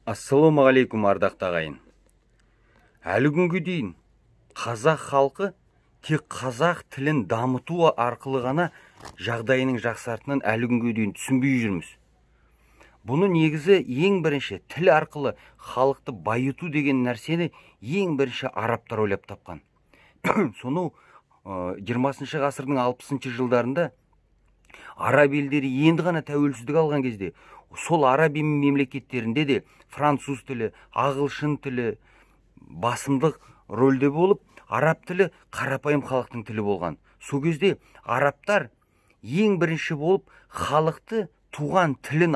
Ассалаумағалейкум ардақты ағайын. Әлі күнге дейін қазақ халқы тек қазақ тілін дамыту арқылы ғана жағдайының жақсартынын әлі күнге дейін түсінбей жүрміз. Бұны негізі ең бірінші тіл арқылы халықты байыту деген нәрсені ең бірінші арабтар ойлап тапқан. Соны 20 ғасырдың 60 жылдарында араб елдері енді ғана тәуелсіздік алған кезде сол араб мемлекеттерінде де француз тілі, ағылшын тілі басымдық рөлде болып, араб тілі қарапайым халықтың тілі болған. Сол кезде арабтар ең бірінші болып халықты туған тілін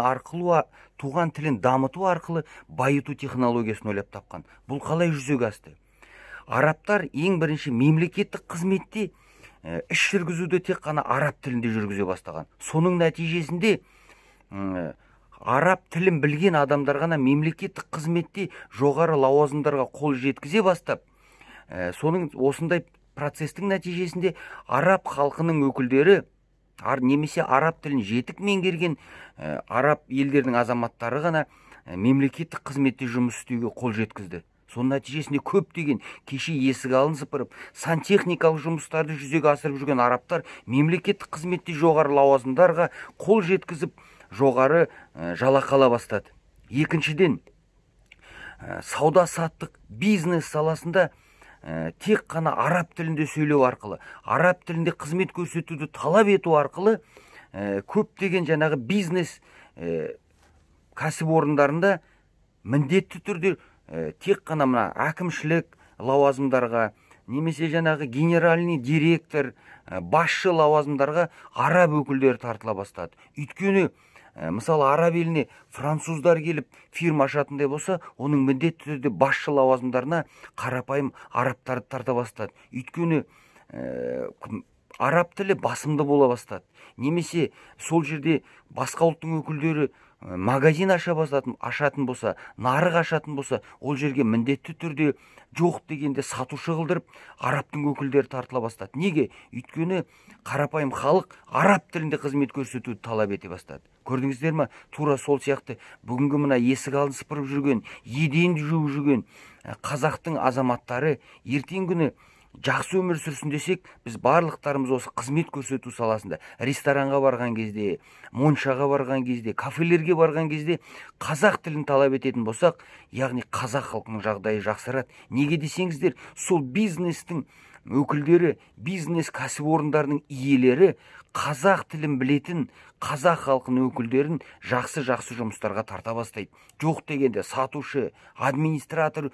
дамыту арқылы байыту технологиясын ойлап тапқан. Бұл қалай жүзеге асты? Арабтар ең бірінші мемлекеттік қызметте іс жүргізуді тек қана араб тілінде жүргізе бастаған. Соның нәтижесінде араб тілін білген адамдар ғана мемлекеттік қызметте жоғары лауазымдарға қол жеткізе бастап, осындай процестің нәтижесінде араб халқының өкілдері немесе араб тілін жетік меңгерген араб елдердің азаматтары ғана мемлекеттік қызметте жұмыс істеуге қол жеткізді. Соның нәтижесінде көптеген кеше есік алдын сыпырып, сантехникалық жұмыстарды жүзеге асырып жүрген арабтар мемлекеттік қызметте жоғары лауазымдарға қол жеткізіп, жоғары жалақы ала бастады. Екіншіден, сауда-саттық бизнес саласында тек қана араб тілінде сөйлеу арқылы, араб тілінде қызмет көрсетуді талап ету арқылы көптеген жаңағы бизнес кәсіпорындарында міндетті түрде тек қана мына әкімшілік лауазымдарға, немесе жаңағы генеральный директор, басшы лауазымдарға араб өкілдері тартыла бастады. Өйткені мысалы араб еліне француздар келіп фирма ашатындай болса, оның міндетті түрде басшы лауазымдарына қарапайым арабтарды тарта бастады. Өйткені араб тілі басымды бола бастады. Немесе сол жерде басқа ұлттың өкілдері магазин ашатын болса, нарық ашатын болса, ол жерге міндетті түрде жоқ дегенде сатушы қылдырып, арабтың өкілдері тартыла бастады. Неге? Өйткені қарапайым халық араб тілінде қызмет көрсетуді талап ете бастады. Көрдіңіздер ме? Тура сол сияқты бүгінгі мына есік алдын сыпырып жүрген, еденді жуып жүрген қазақтың азаматтары ертең күні жақсы өмір сүрсін десек, біз барлықтарымыз осы қызмет көрсету саласында, ресторанға барған кезде, моншаға барған кезде, кафелерге барған кезде қазақ тілін талап ететін болсақ, яғни қазақ халқының жағдайы жақсарады. Неге десеңіздер, сол бизнестің өкілдері, бизнес кәсіпорындарының иелері қазақ тілін білетін қазақ халқының өкілдерін жақсы жұмыстарға тарта бастайды. Жоқ дегенде сатушы, администратор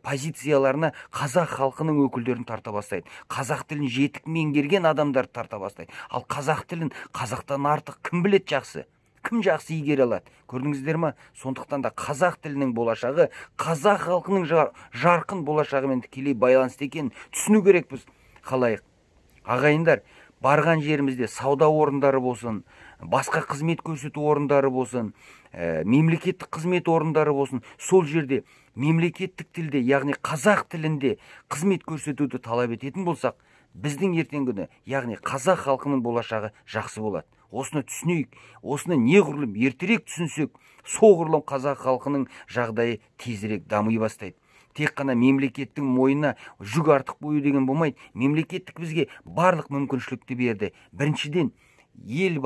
позицияларына қазақ халқының өкілдерін тарта бастайды. Қазақ тілін жетік меңгерген адамдарды тарта бастайды. Ал қазақ тілін қазақтан артық кім білет жақсы? Кім жақсы игере алады? Көрдіңіздер ме? Сондықтан да қазақ тілінің болашағы қазақ халқының жарқын болашағымен тікелей байланысты екенін түсіну керекпіз. Қалайық? Ағайындар, барған жерімізде сауда орындары болсын, басқа қызмет көрсету орындары болсын, мемлекеттік қызмет орындары болсын, сол жерде мемлекеттік тілде, яғни қазақ тілінде қызмет көрсетуді талап ететін болсақ, біздің ертеңгі күні, яғни қазақ халқының болашағы жақсы болады. Осыны түсінейік, осыны неғұрлым ертерек түсінсек, соғұрлым қазақ халқының жағдайы тезірек дами бастайды. Тек қана мемлекеттің мойнына жүк артық қою деген болмайды. Мемлекеттік бізге барлық мүмкіншілікті берді. Біріншіден, ел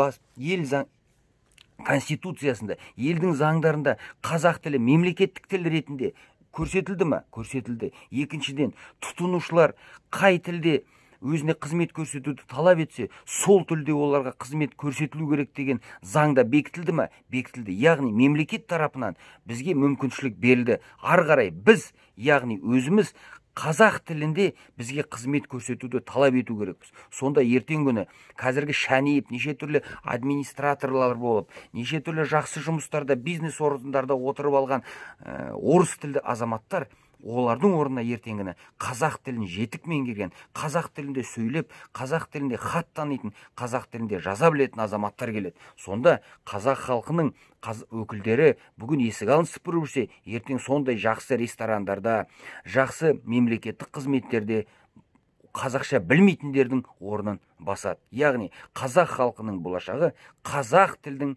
конституциясында, елдің заңдарында қазақ тілі мемлекеттік тіл ретінде көрсетілді ме? Көрсетілді. Екіншіден, тұтынушылар қай тілде өзіне қызмет көрсетуді талап етсе, сол тілде оларға қызмет көрсетілу керек деген заңда бекітілді ме? Бекітілді. Яғни мемлекет тарапынан бізге мүмкіншілік берілді. Ары қарай біз, яғни өзіміз қазақ тілінде бізге қызмет көрсетуді талап ету керекпіз. Сонда ертең күні қазіргі шәнейіп, неше түрлі администраторлар болып, неше түрлі жақсы жұмыстарда, бизнес орындарда отырып алған орыс тілді азаматтар, олардың орнына ертеңгіні қазақ тілін жетік меңгерген, қазақ тілінде сөйлеп, қазақ тілінде хат танитын, қазақ тілінде жаза білетін азаматтар келеді. Сонда қазақ халқының өкілдері бүгін есік алдын сыпырып жүрсе, ертең сондай жақсы ресторандарда, жақсы мемлекеттік қызметтерде қазақша білмейтіндердің орнын басады. Яғни қазақ халқының болашағы қазақ тілдің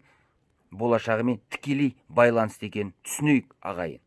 болашағымен тікелей байланысты екенін түсінейік ағайын.